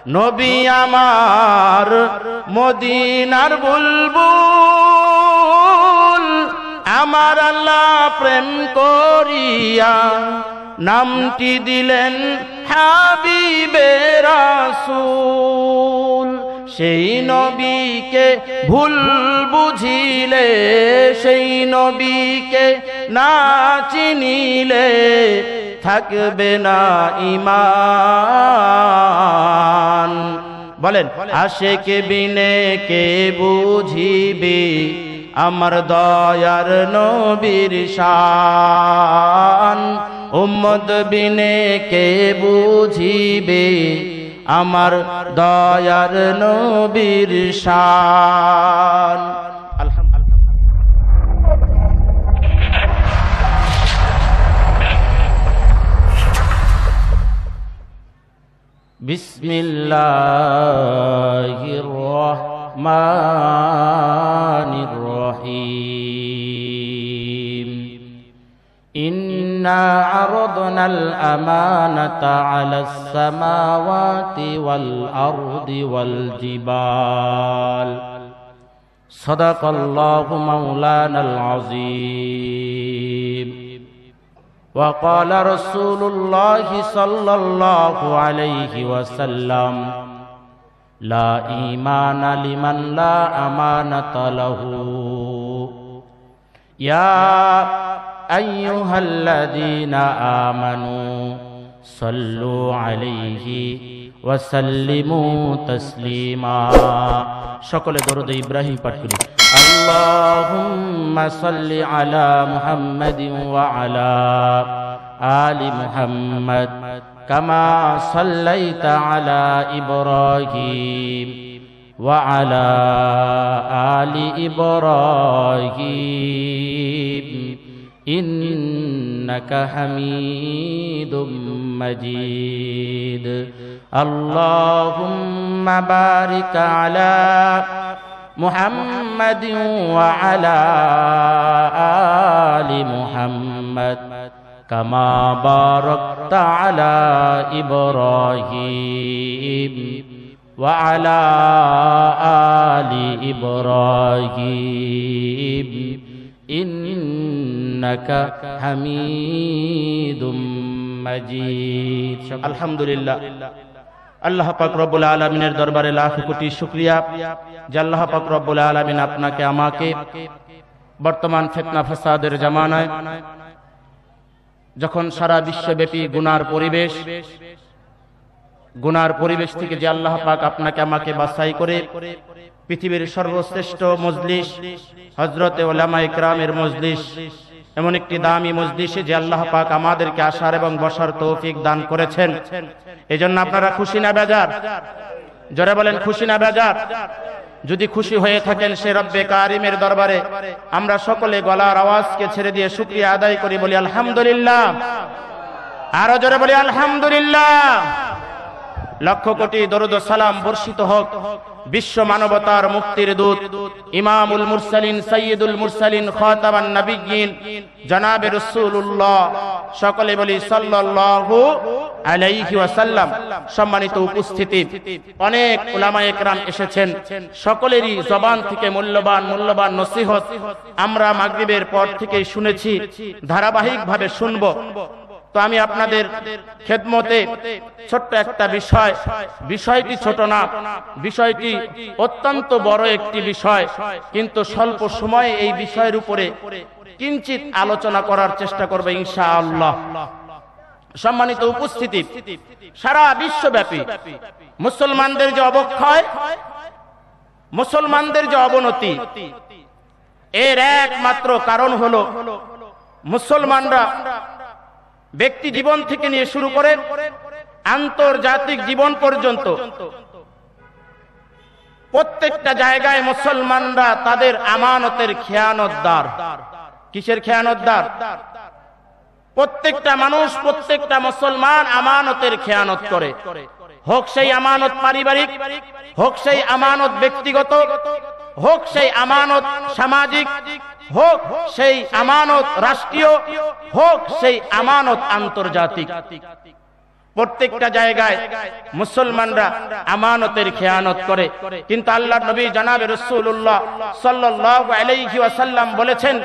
নবী আমার মদিনার বুলবুল, আমার আল্লাহ প্রেম করিয়া নামটি দিলেন হাবিবে রাসূল। সেই নবীকে ভুল বুঝিলে, সেই নবীকে না চিনিলে থাকবে না ঈমান। বলেন আশিক বিনে কে বুঝিবে আমার দয়ার নবীর শান, উম্মত বিনে কে বুঝিবে আমার দয়ার নবীর শান। বিসমিল্লাহির রহমানির রহিম। ইন্না আরাদনাল আমানাতা আলাস সামাওয়াতি ওয়াল আরদি ওয়াল জিবাল। সাদাকাল্লাহু মাওলানাল আযীম। وقال رسول الله صلى الله عليه وسلم لا إيمان لمن لا أمانة له يا أيها الذين آمنوا صلوا عليه وسلموا تسليما। সকলে দরুদ ইব্রাহিম পাঠ করি। আল্লাহুম্মা সাল্লি আলা মুহাম্মাদিন ওয়া আলা আলি মুহাম্মাদ কামা সাল্লাইতা আলা ইব্রাহিম ওয়া আলা আলি ইব্রাহিম ইন্নাকা হামিদুম মাজিদ। আল্লাহুম্মা বারিক আলা মুহাম্মাদিন ওয়া আলা আলি মুহাম্মাদ কামা বারাকতা আলা ইব্রাহিম ওয়া আলা আলি ইব্রাহিম ইন্নাকা হামিদুম মাজিদ। আলহামদুলিল্লাহ, আল্লাহ পাক রব্বুল আলামিনের দরবারে লাখ কোটি শুকরিয়া যে আল্লাহ পাক রব্বুল আলামিন আপনাকে আমাকে বর্তমান ফিতনা ফাসাদের জামানায় যখন সারা বিশ্বব্যাপী গুনার পরিবেশ থেকে যে আল্লাহ পাক আপনাকে আমাকে বাছাই করে পৃথিবীর সর্বশ্রেষ্ঠ মজলিস হযরতে উলামায়ে কেরামের মজলিস, এমন একটি দামি মজলিসে যে আল্লাহ পাক আমাদেরকে আসার এবং বসার তৌফিক দান করেছেন, এজন্য আপনারা খুশি না বেজার? জোরে বলেন খুশি না বেজার? যদি খুশি হয়ে থাকেন সে রব্বে কারিমের দরবারে আমরা সকলে গলার আওয়াজকে ছেড়ে দিয়ে শুকরিয়া আদায় করি, বলি আলহামদুলিল্লাহ। আরো জোরে বলি আলহামদুলিল্লাহ। লক্ষ কোটি দরুদ ও সালাম বর্ষিত হোক বিশ্ব মানবতার মুক্তির দূত ইমামুল মুরসালিন সাইয়্যিদুল মুরসালিন খাতামান নবিয়্যিন জনাবে রাসূলুল্লাহ, সকলে বলি সাল্লাল্লাহু আলাইহি ওয়াসাল্লাম। সম্মানিত উপস্থিতি, অনেক উলামায়ে কেরাম এসেছেন, সকলেরই জবান থেকে মূল্যবান নসিহত আমরা মাগরিবের পর থেকেই শুনেছি, ধারাবাহিকভাবে শুনবো। তো আমি আপনাদের খেদমতে ছোট্ট একটা বিষয়টি ছোট না, বিষয়টি অত্যন্ত বড় একটি বিষয়, কিন্তু স্বল্প সময়ে এই বিষয়ের উপরে কিঞ্চিত আলোচনা করার চেষ্টা করবে ইনশাআল্লাহ। সম্মানিত উপস্থিতি, সারা বিশ্বব্যাপী মুসলমানদের যে অবক্ষয়, মুসলমানদের যে অবনতি, এর একমাত্র কারণ হলো মুসলমানরা ব্যক্তি জীবন থেকে নিয়ে শুরু করে আন্তর্জাতিক জীবন পর্যন্ত প্রত্যেকটা জায়গায় মুসলমানরা তাদের আমানতের খেয়ানতদার। কিসের খেয়ানতদার? প্রত্যেকটা মানুষ, প্রত্যেকটা মুসলমান আমানতের খেয়ানত করে, হোক সেই আমানত পারিবারিক, হোক সেই আমানত ব্যক্তিগত, হোক সেই আমানত সামাজিক, হোক সেই আমানত রাষ্ট্রীয়, হোক সেই আমানত আন্তর্জাতিক। প্রত্যেকটা জায়গায় মুসলমানরা আমানতের খেয়ানত করে, কিন্তু আল্লাহর নবী জনাবে রাসূলুল্লাহ সাল্লাল্লাহু আলাইহি ওয়াসাল্লাম বলেছেন,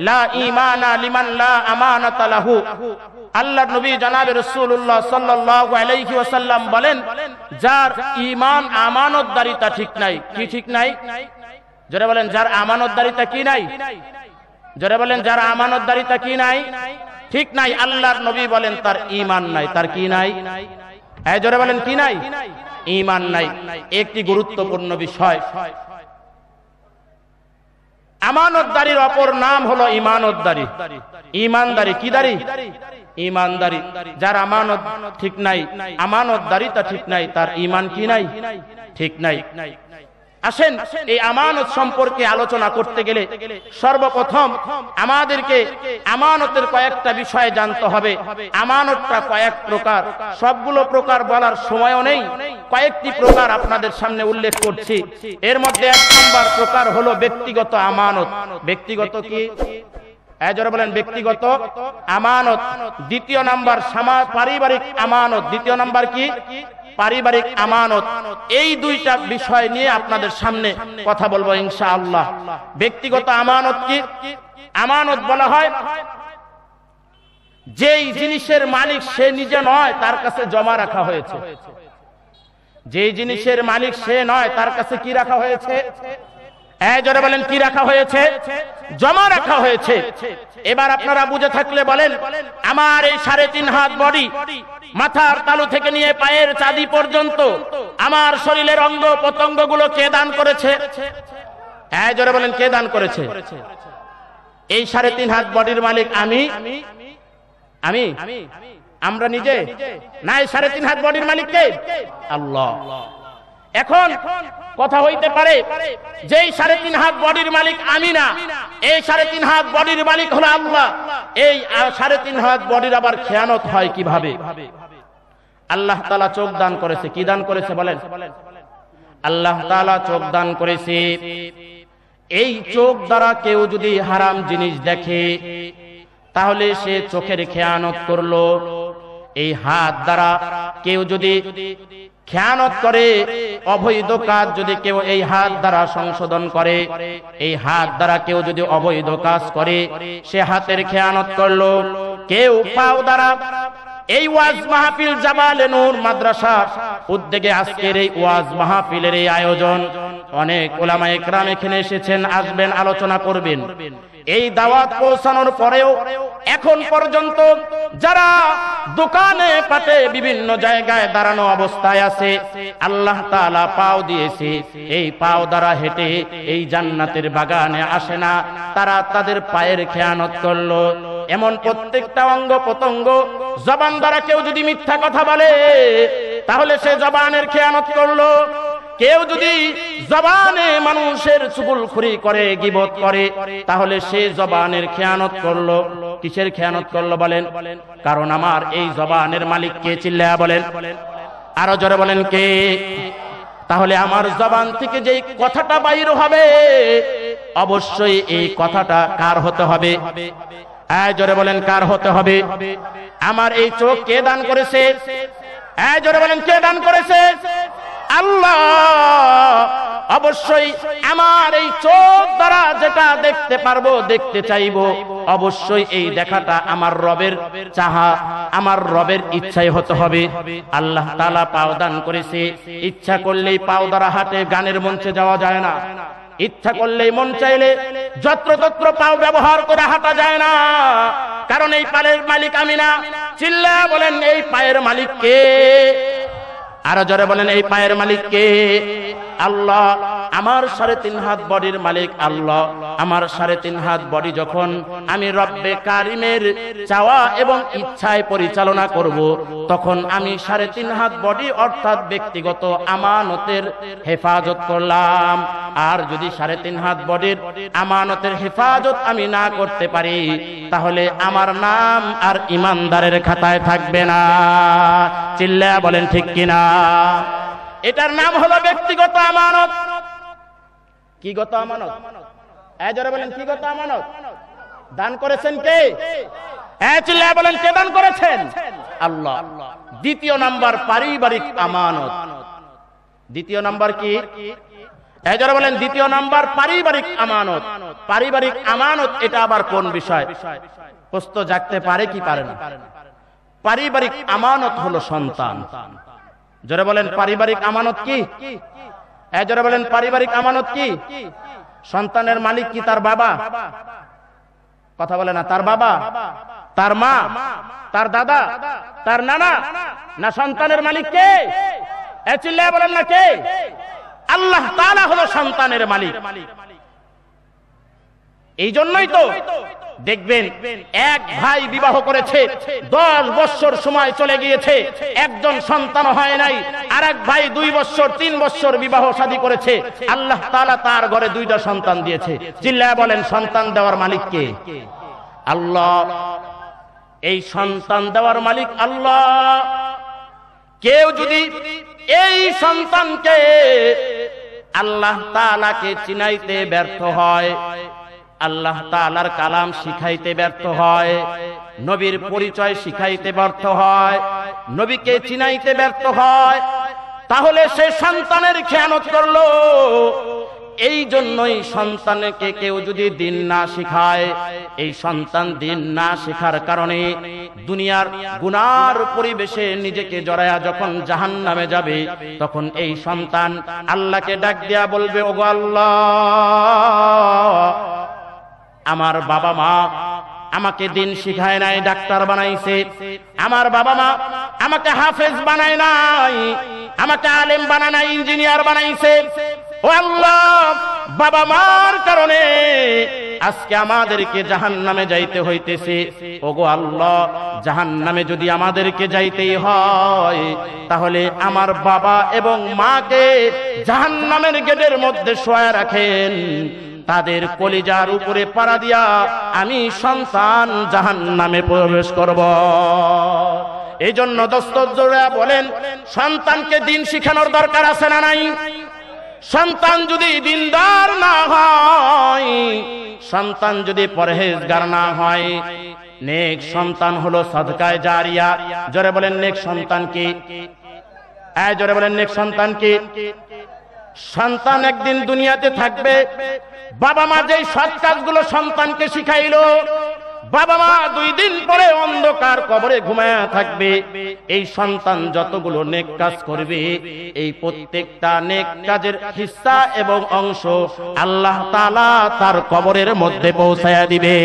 লা ঈমানা লিমান লা আমানাতা লাহু। আল্লাহর নবী জনাবে রাসূলুল্লাহ সাল্লাল্লাহু আলাইহি ওয়াসাল্লাম বলেন, যার ঈমান আমানতদারিতা ঠিক নাই। কি ঠিক নাই? যারা বলেন যার আমানতদারিতা কি নাই? যারা বলেন যার আমানতদারিতা কি নাই? ঠিক নাই। আল্লাহর নবী বলেন তার ঈমান নাই। তার কি নাই? যারা বলেন কি নাই? ঈমান নাই। একটি গুরুত্বপূর্ণ বিষয়, আমানতদারির অপর নাম হলো ঈমানতদারি। ঈমানদারি কি দারি? ঈমানদারি। যার আমানত ঠিক নাই, আমানতদারিতা ঠিক নাই, তার ঈমান কি নাই? ঠিক নাই। আসেন এই আমানত সম্পর্কে আলোচনা করতে গেলে সর্বপ্রথম আমাদেরকে আমানতের কয়েকটা বিষয় জানতে হবে। আমানতটা কয়েক প্রকার, সবগুলো প্রকার বলার সময়ও নেই, কয়েকটি প্রকার আপনাদের সামনে উল্লেখ করছি। এর মধ্যে এক নম্বর প্রকার হলো ব্যক্তিগত আমানত। ব্যক্তিগত কি? যারা বলেন ব্যক্তিগত আমানত। দ্বিতীয় নাম্বার পারিবারিক আমানত। দ্বিতীয় নাম্বার কি? পারিবারিক আমানত। এই দুইটা বিষয় নিয়ে আপনাদের সামনে কথা বলবো ইনশাআল্লাহ। ব্যক্তিগত আমানত কি? আমানত বলা হয় যেই জিনিসের মালিক সে নিজে নয়, তার কাছে জমা রাখা হয়েছে। যেই জিনিসের মালিক সে নয়, তার কাছে কি রাখা হয়েছে? যারা বলেন কি রাখা হয়েছে? জমা রাখা হয়েছে। এবার আপনারা বুঝে থাকলে বলেন, আমার এই 3.5 হাত বডি, মাথার তালু থেকে নিয়ে পায়ের চাঁদি পর্যন্ত আমার শরীরের অঙ্গ প্রত্যঙ্গ গুলো কে দান করেছে? যারা বলেন কে দান করেছে? এই 3.5 হাত বডির মালিক আমি? আমরা নিজে না? এই 3.5 হাত বডির মালিক কে? আল্লাহ। এখন কথা হইতে পারে যে 3.5 হাত বডির মালিক আমি না, এই 3.5 হাত বডির মালিক হলো আল্লাহ। এই 3.5 হাত বডির আবার খেয়ানত হয় কিভাবে? আল্লাহ তাআলা চোখ দান করেছে। কি দান করেছে বলেন? আল্লাহ তাআলা চোখ দান করেছে। এই চোখ দ্বারা কেউ যদি হারাম জিনিস দেখে, তাহলে সে চোখের খেয়ানত করলো। এই হাত দ্বারা কেউ যদি খেয়ানত করে, অবৈধ কাজ যদি কেউ এই হাত দ্বারা সংশোধন করে, এই হাত দ্বারা কেউ যদি অবৈধ কাজ করে, সে হাতের খেয়ানত করলো। কেউ পাও দ্বারা, এই ওয়াজ মাহফিল জামালে নূর মাদ্রাসা উদ্যোগে আজকের এই ওয়াজ মাহফিলের এই আয়োজন, অনেক উলামায়ে কেরাম এখানে এসেছেন, আসবেন, আলোচনা করবেন। এই দাওয়াত পৌঁছানোর পরেও এখন পর্যন্ত যারা দোকানে পাটে বিভিন্ন জায়গায় দাঁড়ানো অবস্থায় আছে, আল্লাহ তাআলা পাও দিয়েছে, এই পাও দ্বারা হেঁটে এই জান্নাতের বাগানে আসে না, তারা তাদের পায়ের খেয়ানত করলো। এমন প্রত্যেকটা অঙ্গ প্রত্যঙ্গ, জবান দ্বারা কেউ যদি মিথ্যা কথা বলে, তাহলে সে জবানের খেয়ানত করলো। কেউ যদি জবানে মানুষের চুগলখড়ি করে, গীবত করে, তাহলে সে জবানের খেয়ানত করলো। কিসের খেয়ানত করলো বলেন? কারণ আমার এই জবানের মালিক কে? চিল্লায়া বলেন, আরো জোরে বলেন কে? তাহলে আমার জবান থেকে যে কথাটা বাইর হবে, অবশ্যই এই কথাটা কার হতে হবে? জোরে বলেন কার হতে হবে? আমার এই চোখ কে দান করেছে? জোরে বলেন কে দান করেছে? আল্লাহ। অবশ্যই আমার এই চোখ দ্বারা যেটা দেখতে পারবো, দেখতে চাইবো, অবশ্যই এই দেখাটা আমার রবের চাহা, আমার রবের ইচ্ছাই হতে হবে। আল্লাহ তাআলা পাও দান করেছে। ইচ্ছা করলেই পাও দ্বারা হাটে গানের মঞ্চে যাওয়া যায় না। ইচ্ছা করলেই মন চাইলে যত্রতত্র পাও ব্যবহার করে হাঁটা যায় না। কারণ এই পায়ের মালিক আমি না। চিল্লায়া বলেন এই পায়ের মালিক কে? আরো জোরে বলেন এই পায়ের মালিক কে? আল্লাহ। আমার 3.5 হাত বডির মালিক আল্লাহ। আমার 3.5 হাত বডি যখন আমি রব্বে কারিমের চাওয়া এবং ইচ্ছায় পরিচালনা করব, তখন আমি 3.5 হাত বডি অর্থাৎ ব্যক্তিগত আমানতের হেফাজত করলাম। আর যদি 3.5 হাত বডির আমানতের হেফাজত আমি না করতে পারি, তাহলে আমার নাম আর ইমানদারের খাতায় থাকবে না। চিল্লায়া বলেন ঠিক কিনা? এটার নাম হলো ব্যক্তিগত আমানত। কি গত আমানত? যারা বলেন কি গত আমানত? দান করেছেন কে? চিল্লায়া বলেন কে দান করেছেন? আল্লাহ। দ্বিতীয় নাম্বার পারিবারিক আমানত। দ্বিতীয় নাম্বার কি? যারা বলেন দ্বিতীয় নাম্বার পারিবারিক আমানত। পারিবারিক আমানত এটা আবার কোন বিষয়? প্রশ্ন জাগতে পারে কি পারে না? পারিবারিক আমানত হলো সন্তান। যারা বলেন পারিবারিক আমানত কি? যারা বলেন পারিবারিক আমানত কি? সন্তানের মালিক কি তার বাবা? কথা বলে না। তার বাবা, তার মা, তার দাদা, তার নানা, না সন্তানের মালিক কে? চিল্লায় বলেন না কে? আল্লাহ তাআলা হলো সন্তানের মালিক। এই জন্যই তো দেখবেন এক ভাই বিবাহ করেছে, 10 বছর সময় চলে গিয়েছে, একজন সন্তান হয় নাই। আর এক ভাই 2 বছর 3 বছর বিবাহ শাদী করেছে, আল্লাহ তাআলা তার ঘরে 2টা সন্তান দিয়েছে। চিল্লায় বলেন সন্তান দেওয়ার মালিক কে? আল্লাহ। এই সন্তান দেওয়ার মালিক আল্লাহ। কেউ যদি এই সন্তানকে আল্লাহ তাআলাকে চিনাইতে ব্যর্থ হয়, আল্লাহ তাআলার কালাম শিখাইতে ব্যর্থ হয়, নবীর পরিচয় শিখাইতে ব্যর্থ হয়, নবীকে চিনাইতে ব্যর্থ হয়, তাহলে সে সন্তানের খেয়ানত করলো। এই জন্যই সন্তানকে কেউ যদি দিন না শিখায়, এই সন্তান দিন না শেখার কারণে দুনিয়ার গুনার পরিবেশে নিজেকে জড়ায়া যখন জাহান্নামে যাবে, তখন এই সন্তান আল্লাহকে ডাক দিয়া বলবে, ওগো আল্লাহ, আমার বাবা মা আমাকে দিন শিখায় নাই, ডাক্তার বানাইছে। আমার বাবা মা আমাকে হাফেজ বানায় নাই, আমাকে আলেম বানায় নাই, ইঞ্জিনিয়ার বানাইছে। ও আল্লাহ, বাবা মার কারণে আজকে আমাদেরকে জাহান্নামে যাইতে হইতেছে। ওগো আল্লাহ, জাহান্নামে যদি আমাদেরকে যাইতেই হয়, তাহলে আমার বাবা এবং মাকে জাহান্নামের গেটের মধ্যে শোয়া রাখেন। তাদের কলিজার উপরে পাড়া দিয়া আমি সন্তান জাহান্নামে প্রবেশ করব। এই জন্য দস্তজোড়া বলেন, সন্তানকে দিন শিখানোর দরকার আছে না নাই? সন্তান যদি দিনদার না হয়, সন্তান যদি পরহেজগার না হয়, নেক সন্তান হলো সাদকায়ে জারিয়া। জোরে বলেন নেক সন্তান কি? জোরে বলেন নেক সন্তান কি? সন্তান একদিন দুনিয়াতে থাকবে, বাবা মা যেই সৎ কাজগুলো সন্তানকে শিখাইলো, বাবা মা 2 দিন পরে অন্ধকার কবরে ঘুমায়া থাকবে। এই সন্তান যতগুলো নেক কাজ করবে, এই প্রত্যেকটা নেক কাজের হিস্সা এবং অংশ আল্লাহ তাআলা তার কবরের মধ্যে পৌঁছায়া দিবে।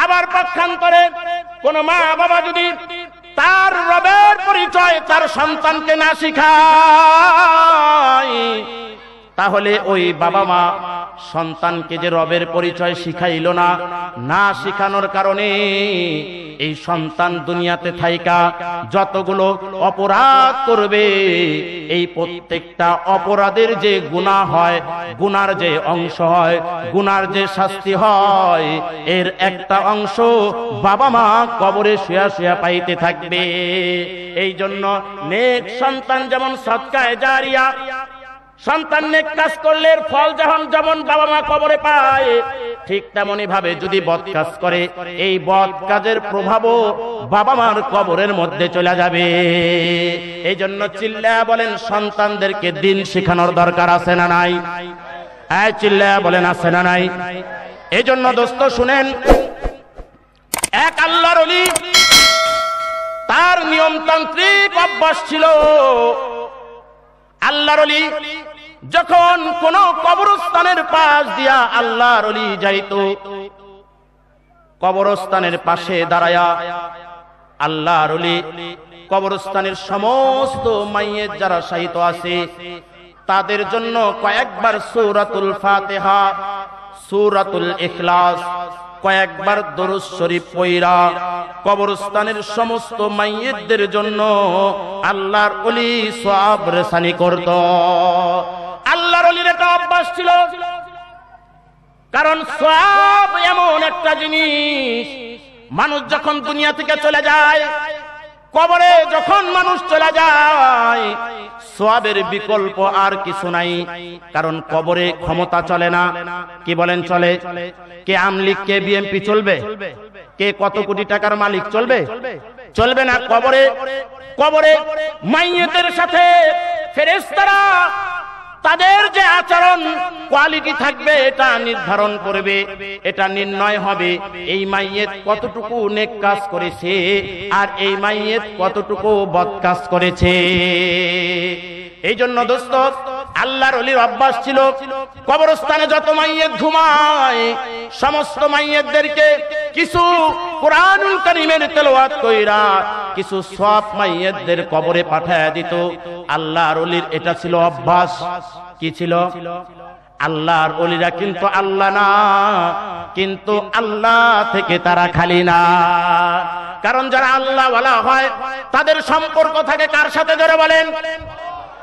আবার পক্ষান্তরে কোন মা বাবা যদি তার রবের পরিচয় তার সন্তানকে না শিখায়, তাহলে ওই বাবা মা সন্তানকে যে রবের পরিচয় শিখাইলো না, না শিখানোর কারণে এই সন্তান দুনিয়াতে থাইকা যতগুলো অপরাধ করবে, এই প্রত্যেকটা অপরাধের যে গুনাহ হয়, গুনার যে অংশ হয়, গুনার যে শাস্তি হয়, এর একটা অংশ বাবা মা কবরে শুয়া শুয়া পাইতে থাকবে। এই জন্য নেক সন্তান যেমন সদকায়ে জারিয়া, সন্তান নেক কাজ করলে ফল যেমন বাবা মা কবরে পায়, ঠিক তেমনি ভাবে যদি বদ কাজ করে, এই বদ কাজের প্রভাবও বাবা মার কবরের মধ্যে চলে যাবে। এই জন্য চিল্লায়া বলেন সন্তানদেরকে দিন শেখানোর দরকার আছে না নাই? চিল্লায়া বলেন আছে না নাই? এই জন্য দোস্ত শুনেন, এক আল্লাহর ওলি, তার নিয়মতান্ত্রিক অভ্যাস ছিল। আল্লাহর ওলি যখন কোন কবরস্থানের পাশ দিয়া আল্লাহর ওলি যাইতো, কবরস্থানের পাশে দাঁড়ায়া আল্লাহর ওলি কবরস্থানের সমস্ত মাইয়েত যারা শায়িত আছে তাদের জন্য কয়েকবার সূরাতুল ফাতিহা, সূরাতুল ইখলাস, কয়েকবার দরুদ শরীফ পড়া কবরস্থানের সমস্ত মাইয়েতদের জন্য আল্লাহর ওলি সওয়াব রেসানি করত। আল্লাহর ওলির একটা অভ্যাস ছিল, কারণ সওয়াব এমন একটা জিনিস, মানুষ যখন দুনিয়া থেকে চলে যায়, কবরে যখন মানুষ চলে যায়, সওয়াবের বিকল্প আর কিছু নাই। কারণ কবরে ক্ষমতা চলে না। কি বলেন চলে? কে আমলিগ, কে বিএমপি চলবে? কে কত কোটি টাকার মালিক চলবে? চলবে না। কবরে কবরে মাইয়েতের সাথে ফেরেশতারা তাদের যে আচরণ কোয়ালিটি থাকবে এটা নির্ধারণ করবে, এটা নির্ণয় হবে এই মাইয়েত কতটুকু নেক কাজ করেছে আর এই মাইয়েত কতটুকু বদ কাজ করেছে। এই জন্য দোস্ত, আল্লাহর ওলির অভ্যাস ছিল কবরস্থানে যত মাইয়েত ঘুমায় সমস্ত মাইয়েতদেরকে কিছু কুরআনুল কারীমের তেলাওয়াত কইরা কিছু সওয়াব মাইয়েতদের কবরে পাঠায় দিত। আল্লাহর ওলির এটা ছিল অভ্যাস। কি ছিল? আল্লাহর ওলিরা কিন্তু আল্লাহ না, কিন্তু আল্লাহ থেকে তারা খালি না। কারণ যারা আল্লাহ ওয়ালা হয় তাদের সম্পর্ক থাকে কার সাথে? জোরে বলেন,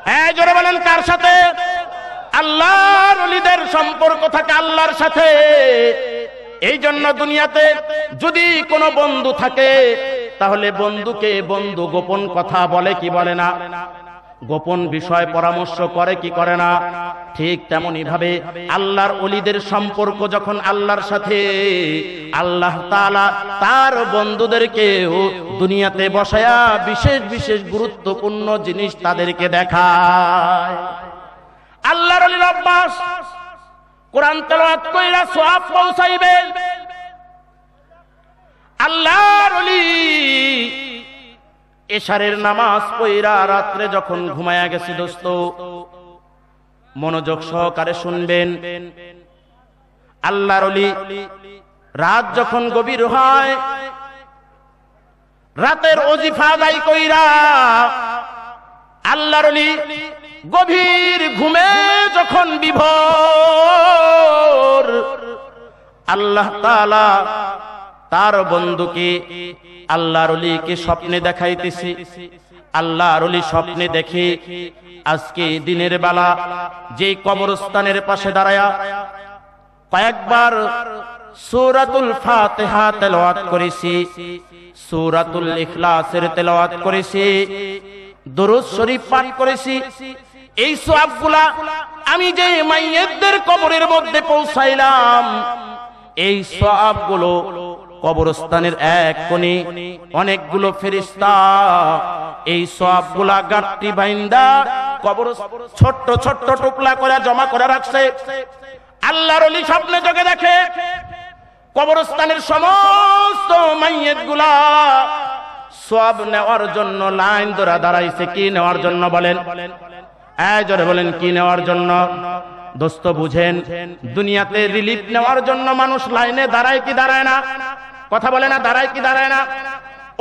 হ্যাঁ জোরে বলেন, কার সাথে? আল্লাহর ওলিদের সম্পর্ক থাকে আল্লাহর সাথে। এই জন্য দুনিয়াতে যদি কোনো বন্ধু থাকে তাহলে বন্ধুকে বন্ধু গোপন কথা বলে কি বলে না? গোপন বিষয় পরামর্শ করে কি করে না? ঠিক তেমনি ভাবে আল্লাহর ওলিদের সম্পর্ক যখন আল্লাহর সাথে, আল্লাহ তাআলা তার বন্ধুদেরকেও দুনিয়াতে বসায়া বিশেষ বিশেষ গুরুত্বপূর্ণ জিনিস তাদেরকে দেখায়। আল্লাহর ওলির অভ্যাস কোরআন তেলাওয়াত কইরা সওয়াব পৌঁছাইবে। আল্লাহর ওলি এশারের নামাজ পড়া রাত্রে যখন ঘুমায়া গেছে দোস্ত, মনোযোগ সহকারে শুনবেন। আল্লাহর ওলি রাত যখন গভীর হয়, রাতের ওজিফা আদায় কইরা আল্লাহর ওলি গভীর ঘুমে যখন বিভোর, আল্লাহ তাআলা তার বন্ধুকে আল্লাহর ওলিকে স্বপ্নে দেখাইতেছে। আল্লাহর ওলি স্বপ্নে দেখে আজকে দিনের বেলা যে কবরস্থানের পাশে দাঁড়ায়া কয়েকবার সূরাতুল ফাতিহা তেলাওয়াত করেছি, সূরাতুল ইখলাসের তেলাওয়াত করেছি, দরুদ শরীফ পাঠ করেছি, এই সওয়াবগুলা আমি যে মাইয়েতদের কবরের মধ্যে পৌঁছাইলাম, এই সওয়াবগুলো কবরস্থানের এক কোণে অনেকগুলো ফেরেশতা এই সওয়াবগুলা গাঁটটি বাইন্দা কবর ছোট্ট ছোট্ট টুকরা করে জমা করে রাখছে। আল্লাহর ওলি স্বপ্নে যোগে দেখে কবরস্থানের সমস্ত মাইয়েতগুলা সওয়াব নেওয়ার জন্য লাইন ধরে দাঁড়াইছে। কি নেওয়ার জন্য বলেন? জোরে বলেন, কি নেওয়ার জন্য? দোস্ত বুঝেন, দুনিয়াতে রিলিফ নেওয়ার জন্য মানুষ লাইনে দাঁড়ায় কি দাঁড়ায় না? কথা বলে না, দাঁড়ায় কি দাঁড়ায় না?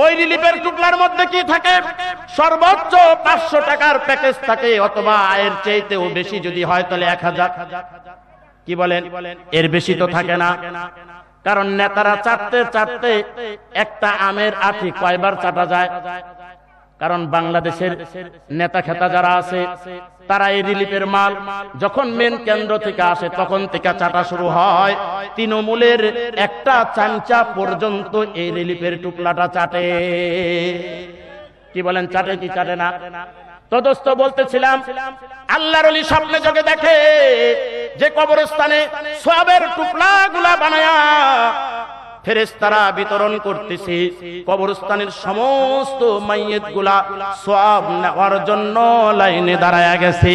ওই রিলিফের টুকলার মধ্যে কি থাকে? সর্বোচ্চ 500 টাকার প্যাকেজ থাকে, অথবা এর চাইতেও বেশি যদি হয় তাহলে 1000। কি বলেন? এর বেশি তো থাকে না। কারণ নেতারা চাটতে চাটতে একটা আমের আঁটি কয়বার চাটা যায়? কারণ বাংলাদেশের নেতা খেতা যারা আছে তারা এই রিলিফের মাল যখন মেন কেন্দ্র থেকে আসে তখন থেকে চাটা শুরু হয়। তৃণমূলের একটা চামচা পর্যন্ত এই রিলিফের টুকলাটা চাটে। কি বলেন, চাটে কি চাটে না? তো দোস্ত বলতেছিলাম, আল্লাহর ওলি স্বপ্নে যোগে দেখে যে কবরস্থানে সওয়াবের টুকলাগুলা বানায়া ফেরেশতারা বিতরণ করতেছে। কবরস্থানের সমস্ত মাইয়েতগুলা সওয়াব নেওয়ার জন্য লাইনে দাঁড়ায়া গেছে।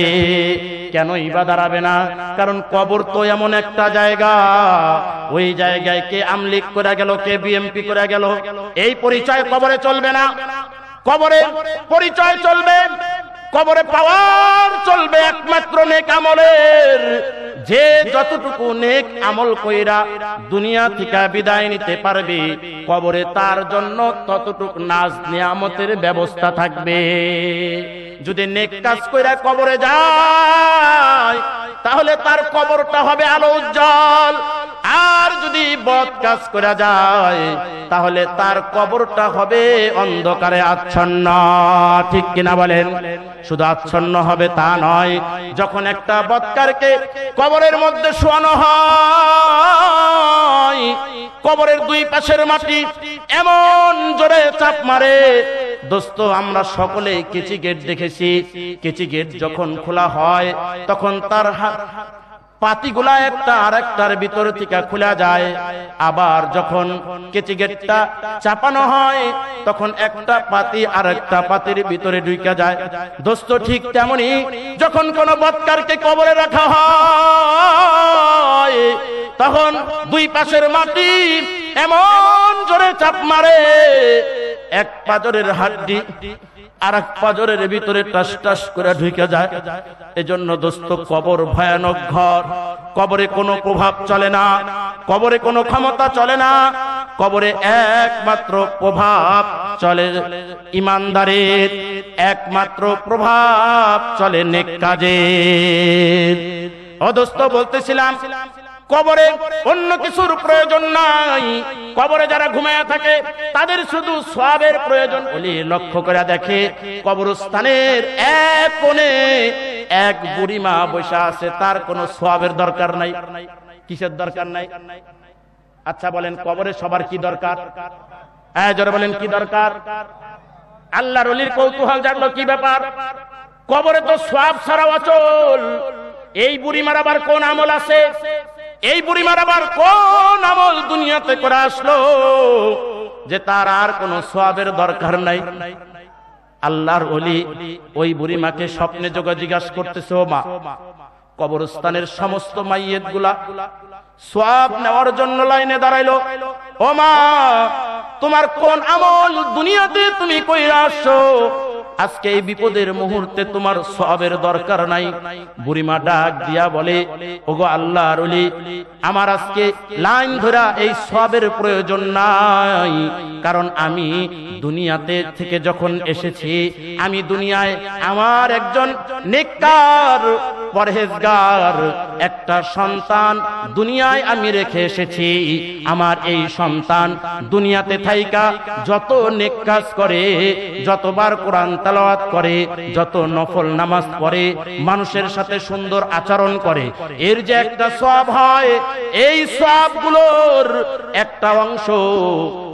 কেনই বা দাঁড়াবে না? কারণ কবর তো এমন একটা জায়গা, ওই জায়গায় কে আমলিক করে গেল, কে বিএমপি করে গেল, এই পরিচয় কবরে চলবে না। কবরে পরিচয় চলবে, কবরে পাওয়ার চলবে একমাত্র নেক আমলের। যে যতটুকু নেক আমল কইরা দুনিয়া থেকে বিদায় নিতে পারবে, কবরে তার জন্য ততটুক নাজ নিয়ামতের ব্যবস্থা থাকবে। যদি নেক কাজ কইরা কবরে যায় তাহলে তার কবরটা হবে আলো উজ্জ্বল, আর যদি বদ কাজ করা যায় তাহলে তার কবরটা হবে অন্ধকারে আচ্ছন্ন। ঠিক কিনা বলেন? শুধু আচ্ছন্ন হবে তা নয়, যখন একটা বদকারকে কবরের মধ্যে শোয়ানো হয়, কবরের দুই পাশের মাটি এমন জোরে চাপ মারে দোস্ত, আমরা সকলে কেচি গেট দেখেছি। কেচি গেট যখন খোলা হয় তখন তার পাতিগুলা একটা আরেকটার ভিতর থেকে খোলা যায়, আবার যখন কেচি গেটটা চাপানো হয় তখন একটা পাতি আরেকটা পাতির ভিতরে ঢুকে যায়। দোস্ত ঠিক তেমনি যখন কোন বৎকারকে কবরে রাখা হয় তখন দুই পাশের মাটি এমন জোরে চাপ মারে, এক পাজরের হাড্ডি আর এক পাজরের ভিতরে টাস টাস করে ঢুকে যায়। এজন্য দোস্ত কবর ভয়ানক ঘর। কবরে কোনো প্রভাব চলে না, কবরে কোনো ক্ষমতা চলে না, কবরে একমাত্র প্রভাব চলে ইমানদারের, একমাত্র প্রভাব চলে নেক কাজের। ও দোস্ত বলতেছিলাম কবরে অন্য কিছুর প্রয়োজন নাই। কবরে যারা ঘুমায় থাকে তাদের শুধু সওয়াবের প্রয়োজন। বলি লক্ষ্য করে দেখে কবরস্থানের এক কোণে এক বুড়ি মা বসে আছে, তার কোনো সওয়াবের দরকার নাই। কিসের দরকার নাই? আচ্ছা বলেন কবরে সবার কি দরকার? জোরে বলেন কি দরকার? আল্লাহর ওলির কৌতূহল জানলো কি ব্যাপার? কবরে তো সওয়াব ছাড়া অচল। এই বুড়িমার আবার কোন আমল আছে? এই বুড়িমার আবার কোন আমল দুনিয়াতে করে আসলো যে তার আর কোন সওয়াবের দরকার নাই? আল্লাহর ওলি ওই বুড়িমাকে স্বপ্নে যোগে জিজ্ঞাসা করতেছে, ও মা, কবরস্থানের সমস্ত মাইয়েত গুলা সওয়াব নেওয়ার জন্য লাইনে দাঁড়াইলো, ও মা তোমার কোন আমল দুনিয়াতে তুমি কইরা আসছো? আজকে এই বিপদের মুহূর্তে তোমার সওয়াবের দরকার নাই। বুড়িমা ডাক দিয়া বলে, ওগো আল্লাহর ওলি, আমার আজকে লাইন ধরা এই সওয়াবের প্রয়োজন নাই, কারণ আমি দুনিয়াতে থেকে যখন এসেছি, আমি দুনিয়ায় আমার একজন নেককার পরহেজগার একটা সন্তান দুনিয়ায় আমি রেখে এসেছি। আমার এই সন্তান দুনিয়াতে থাইকা যত নেক কাজ করে, যতবার কোরআন তেলাওয়াত করে, যত নফল নামাজ পড়ে, মানুষের সাথে সুন্দর আচরণ করে, এর যে একটা সওয়াব হয়, এই সওয়াবগুলোর একটা অংশ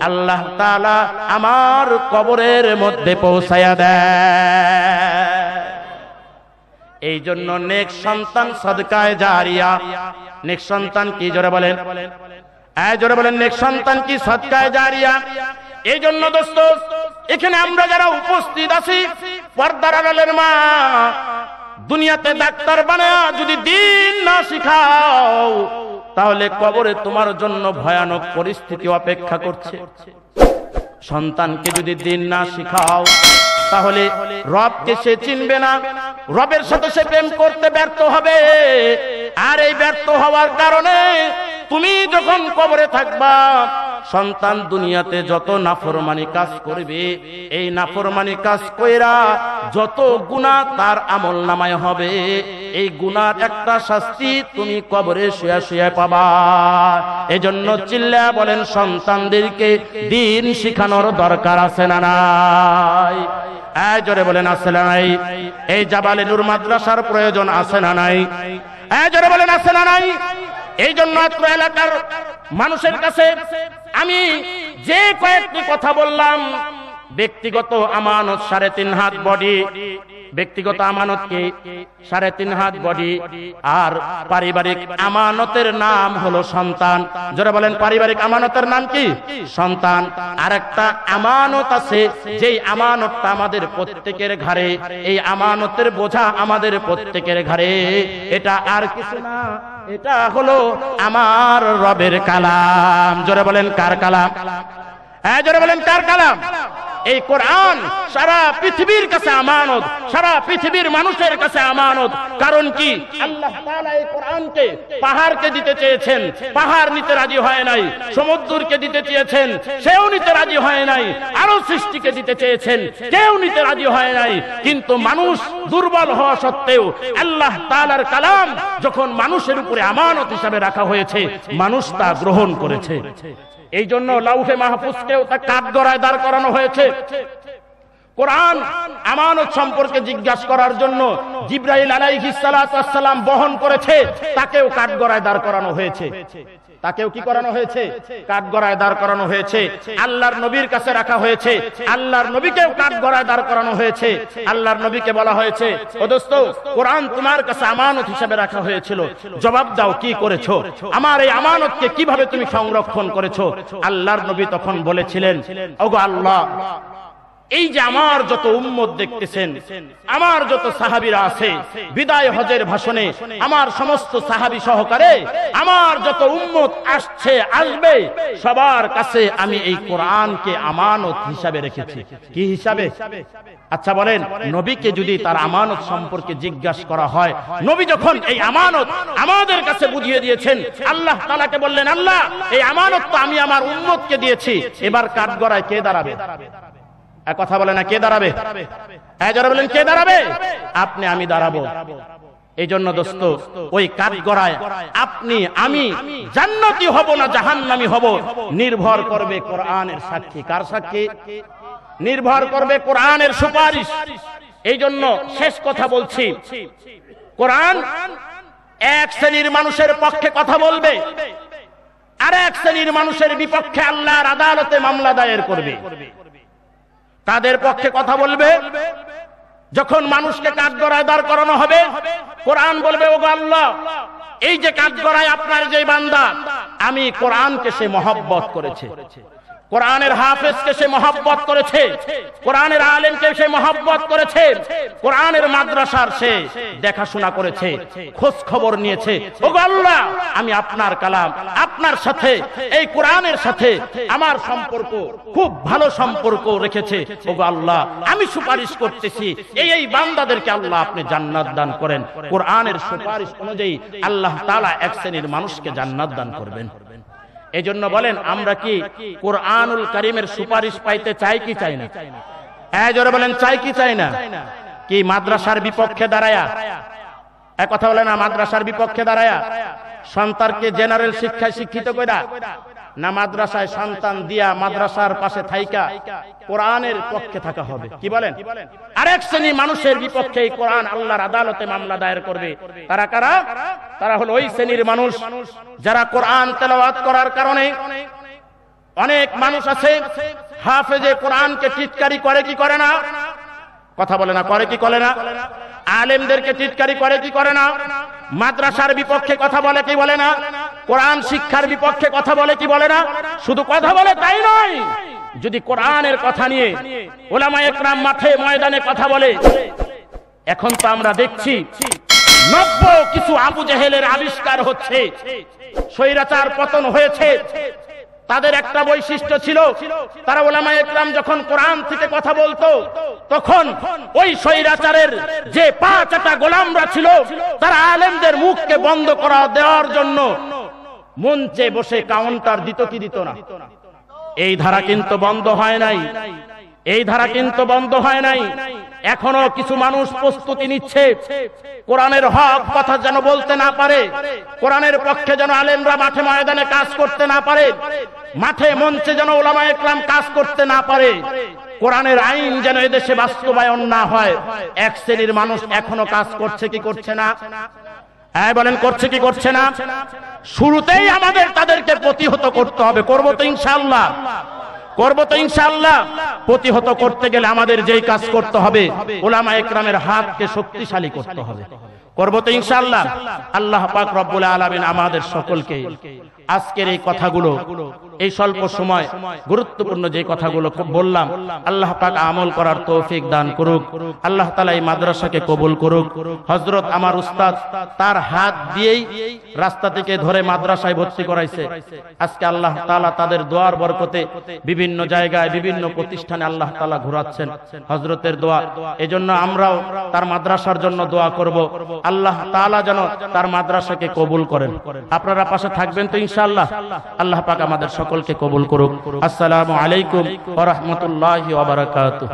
আল্লাহ তাআলা আমার কবরের মধ্যে পৌঁছায়া দেয়। এই জন্য নেক সন্তান সদকায়ে জারিয়া। নেক সন্তান কি? জোরে বলেন, জোরে বলেন, নেক সন্তান কি? সদকায়ে জারিয়া। এই জন্য দোস্ত এখানে আমরা যারা উপস্থিত আছি, পর্দার আড়ালের মা, দুনিয়াতে ডাক্তার বানায়া যদি দিন না শিখাও তাহলে কবরে তোমার জন্য ভয়ানক পরিস্থিতি অপেক্ষা করছে। সন্তানকে যদি দিন না শিখাও তাহলে রবকে সে চিনবে না, রবের সাথে সে প্রেম করতে ব্যর্থ হবে। আর এই ব্যর্থ হওয়ার কারণে তুমি যখন কবরে থাকবা, সন্তান দুনিয়াতে যত নাফরমানি কাজ করবে, এই নাফরমানি কাজ কইরা যত গুনাহ তার আমল নামায় হবে, এই গুনার একটা শাস্তি তুমি কবরে শুয়ে শুয়ে পাবা। এজন্য চিল্লা বলেন, সন্তানদেরকে দিন শিখানোর দরকার আছে না নাই? জোরে বলেন আছে না নাই? এই জাবালে নূর মাদ্রাসার প্রয়োজন আছে না নাই? জোরে বলেন আছে না নাই? এই জন্য এত এলাকার মানুষের কাছে আমি যে কয়েকটি কথা বললাম, ব্যক্তিগত আমানত 3.5 হাত বডি, ব্যক্তিগত আমানত কি 3.5 হাত বডি, আর পারিবারিক আমানতের নাম হলো সন্তান। যারা বলেন পারিবারিক আমানতের নাম কি? সন্তান। আর একটা আমানত আছে, যেই আমানতটা আমাদের প্রত্যেকের ঘাড়ে, এই আমানতের বোঝা আমাদের প্রত্যেকের ঘাড়ে। এটা আর কিছু না, এটা হলো আমার রবের কালাম। জোরে বলেন কার কালাম? জোরে বলেন কার কালাম? এই কোরআন সারা পৃথিবীর কাছে আমানত, সারা পৃথিবীর মানুষের কাছে আমানত। কারণ কি? আল্লাহ তাআলা এই কোরআনকে পাহাড়কে দিতে চেয়েছেন, পাহাড় নিতে রাজি হয় নাই। সমুদ্রকে দিতে চেয়েছেন, সেও নিতে রাজি হয় নাই। আরো সৃষ্টিকে দিতে চেয়েছেন, কেউ নিতে রাজি হয় নাই। কিন্তু মানুষ দুর্বল হওয়া সত্ত্বেও আল্লাহ তাআলার কালাম যখন মানুষের উপরে আমানত হিসাবে রাখা হয়েছে, মানুষ তা গ্রহণ করেছে। এই জন্য লাউহে মাহফুজকেও তা কাঠগড়ায় দাঁড় করানো হয়েছে। কোরআন আমানত সম্পর্কে জিজ্ঞাসা করার জন্য জিবরাইল আলাইহিস সালাতু ওয়াস সালাম বহন করেছে, তাকেও কাঠগড়ায় দাঁড় করানো হয়েছে। তাকেও কি করানো হয়েছে? কাঠগড়ায় দাঁড় করানো হয়েছে। আল্লাহর নবীর কাছে রাখা হয়েছে, আল্লাহর নবীকেও কাঠগড়ায় দাঁড় করানো হয়েছে। আল্লাহর নবীকে বলা হয়েছে, ও দোস্ত, কোরআন তোমার কাছে আমানত হিসেবে রাখা হয়েছিল, জবাব দাও কি করেছো, আমার এই আমানতকে কিভাবে তুমি সংরক্ষণ করেছো? আল্লাহর নবী তখন বলেছিলেন, ওগো আল্লাহ, এই যে আমার যত উম্মত দেখতেছেন, আমার যত সাহাবীরা আছে, বিদায় হজের ভাষণে আমার সমস্ত সাহাবী সহকারে আমার যত উম্মত আসছে আসবে, সবার কাছে আমি এই কোরআনকে আমানত হিসাবে রেখেছি। কি হিসাবে? আচ্ছা বলেন, নবীকে যদি তার আমানত সম্পর্কে জিজ্ঞাসা করা হয়, নবী যখন এই আমানত আমাদের কাছে বুঝিয়ে দিয়েছেন, আল্লাহ তাআলাকে বললেন, আল্লাহ এই আমানত তো আমি আমার উম্মতকে দিয়েছি, এবার কাঠগড়ায় কে দাঁড়াবে? কথা বলে না, কে দাঁড়াবে? যারা বলেন কে দাঁড়াবে? আপনি আমি দাঁড়াবো। এই জন্য দোস্ত, ওই কাঠগড়ায় আপনি আমি জান্নাতি হব না জাহান্নামী হব নির্ভর করবে কোরআনের সাক্ষী। কার সাক্ষী? নির্ভর করবে কোরআনের সুপারিশ। এই জন্য শেষ কথা বলছি, কোরআন এক শ্রেণীর মানুষের পক্ষে কথা বলবে, আর এক শ্রেণীর মানুষের বিপক্ষে আল্লাহর আদালতে মামলা দায়ের করবে। তাদের পক্ষে কথা বলবে যখন মানুষকে কাঠগড়ায় দাঁড় করানো হবে, কোরআন বলবে, ওগো আল্লাহ, এই যে কাঠগড়ায় আপনার যে বান্দা, আমি কোরআনকে সে মহব্বত করেছে, কোরআনের হাফেজকে সে মহব্বত করেছে, কোরআনের আলেমকে সে মহব্বত করেছে, কোরআনের মাদ্রাসার সে দেখাশোনা করেছে, খোঁজ খবর নিয়েছে। ওগো আল্লাহ, আমি আপনার কালাম, আপনার সাথে এই কোরআনের সাথে আমার সম্পর্ক খুব ভালো সম্পর্ক রেখেছে। ওগো আল্লাহ, আমি সুপারিশ করতেছি এই বান্দাদেরকে আল্লাহ আপনি জান্নাত দান করেন। কোরআনের সুপারিশ অনুযায়ী আল্লাহ তাআলা এক শ্রেণীর মানুষকে জান্নাত দান করবেন। এই জন্য বলেন, আমরা কি কোরআনুল কারীমের সুপারিশ পাইতে চাই কি চাই না? জোরে বলেন, চাই কি চাই না? কি মাদ্রাসার বিপক্ষে দাঁড়ায়া, এক কথা বলে না, মাদ্রাসার বিপক্ষে দাঁড়ায়া সন্তানকে জেনারেল শিক্ষায় শিক্ষিত কইরা, না মাদ্রাসায় সন্তান দিয়া মাদ্রাসার পাশে থাইকা কোরআনের পক্ষে থাকা হবে? কি বলেন? আরেক শ্রেণী মানুষের বিপক্ষে এই কোরআন আল্লাহর আদালতে মামলা দায়ের করবে। তারা কারা? তারা হলো ওই শ্রেণীর মানুষ যারা কোরআন তেলাওয়াত করার কারণে, অনেক মানুষ আছে হাফেজে কোরআনকে টিটকারি করে কি করে না? কথা বলে না, করে কি করে না? আলেমদেরকে টিটকারি করে কি করে না? মাদ্রাসার বিপক্ষে কথা বলে কি বলে না? কোরআন শিক্ষার বিপক্ষে কথা বলে কি বলে না? শুধু কথা বলে তাই নয়, যদি কোরআনের কথা নিয়ে উলামায়ে কেরাম মাঠে ময়দানে কথা বলে, এখন তো আমরা দেখছি নব্য কিছু আবু জেহেলের আবিষ্কার হচ্ছে, স্বৈরাচার পতন হয়েছে। তাদের একটা বৈশিষ্ট্য ছিল, তারা উলামায়ে কেরাম যখন কোরআন থেকে কথা বলতো, তখন ওই স্বৈরাচারের যে পাঁচটা গোলামরা ছিল, তারা আলেমদের মুখকে বন্ধ করা দেওয়ার জন্য মঞ্চে বসে কাউন্টার দিত কি দিত না? এই ধারা কিন্তু বন্ধ হয় নাই, এই ধারা কিন্তু বন্ধ হয় নাই। এখনো কিছু মানুষ প্রস্তুতি নিচ্ছে কোরআনের হক কথা যেন বলতে না পারে, কোরআনের পক্ষে যেন আলেমরা মাঠে ময়দানে কাজ করতে না পারে, মাঠে মঞ্চে যেন উলামায়ে কেরাম কাজ করতে না পারে, কোরআনের আইন যেন এদেশে বাস্তবায়ন না হয়। এক শ্রেণীর মানুষ এখনো কাজ করছে কি করছে না? হ্যাঁ বলেন, করছে কি করছে না? শুরুতেই আমাদের তাদেরকে প্রতিহত করতে হবে। করবো তো ইনশাআল্লাহ, করবো তো ইনশাআল্লাহ। প্রতিহত করতে গেলে আমাদের যেই কাজ করতে হবে, উলামায়ে কেরামের হাতকে শক্তিশালী করতে হবে। করবো তো ইনশাআল্লাহ। আল্লাহ পাক রব্বুল আলামিন আমাদের সকলকে আজকের এই কথাগুলো, এই স্বল্প সময় গুরুত্বপূর্ণ যে কথাগুলো বললাম, আল্লাহ পাক আমল করার তৌফিক দান করুক। আল্লাহ তাআলা এই মাদ্রাসাকে কবুল করুক। হযরত আমার উস্তাদ তার হাত দিয়েই রাস্তা থেকে ধরে মাদ্রাসায় ভর্তি করাইছে। আজকে আল্লাহ তাআলা তাদের দোয়ার বরকতে বিভিন্ন জায়গায় বিভিন্ন প্রতিষ্ঠানে আল্লাহ তাআলা ঘোরাচ্ছেন, হযরতের দোয়া। এজন্য আমরাও তার মাদ্রাসার জন্য দোয়া করব, আল্লাহ তাআলা যেন তার মাদ্রাসাকে কবুল করেন। আপনারা পাশে থাকবেন তো ইনশাআল্লাহ। আল্লাহ পাক আমাদের সকলকে কবুল করুক। আসসালামু আলাইকুম ওয়া রাহমাতুল্লাহি ওয়া বারাকাতুহু।